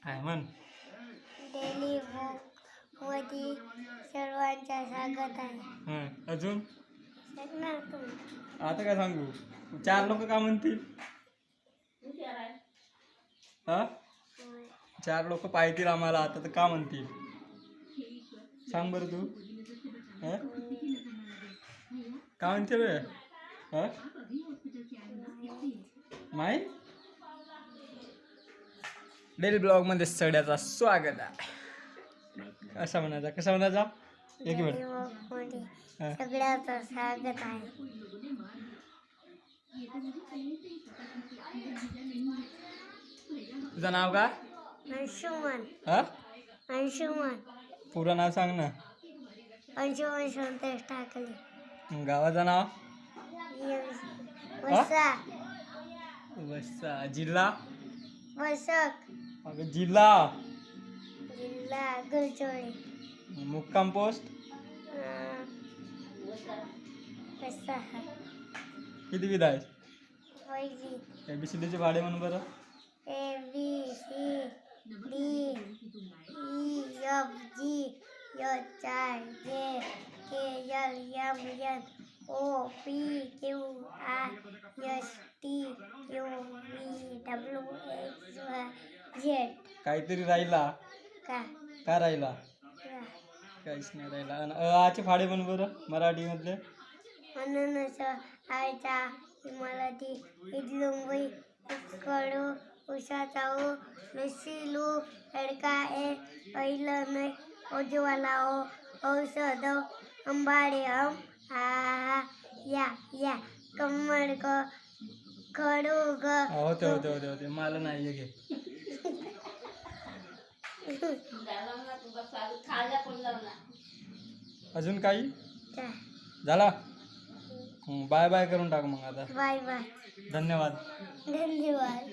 काय म्हण. Daily book मध्ये सर्वांच्या स्वागत आहे. अजून सांगणार तुम्ही. आता काय सांगू. 4 लोक का म्हणतील. हा 4 लोक पाहतील आम्हाला आता तर का म्हणतील. सांग बरं तू. का म्हणते बे. माही डेली ब्लॉग मध्ये सगळ्याचा स्वागत आहे. कसा म्हणायचा एक मिनिट. डेली बुक मध्ये सगळ्याचं स्वागत आहे. तुझं नाव का. अंशुमन. हा अंशुमन. पुरं नाव सांग ना. अंशुमन संतोष टाकले. गावाचं नाव. वसा. वसा. जिल्हा. वसक. जिल्हा गडचिरोली. मुक्काम पोस्ट. वसा. किती विधा आहे. पहिली. ABCD चे भाडे म्हणून बरं. ABCD EFGHIJKLMNOPQRSTUVW XYZ. काहीतरी राहिला. का का राहिला. काहीच नाही राहिला. आणि आचे फाडे म्हण बरं मराठी मधले. अननस आयचा मराठी इडलुंबई कडू उसाचा ओ लसिलू तडका ए पहिलं नाही उज्ज्वला ओ औषध अंबाडे आ या कमळ ग खडू ग. होते मला नाही हे घे. अजून काही झाला. बाय बाय करून टाक मग आता. Bye bye. धन्यवाद. धन्यवाद.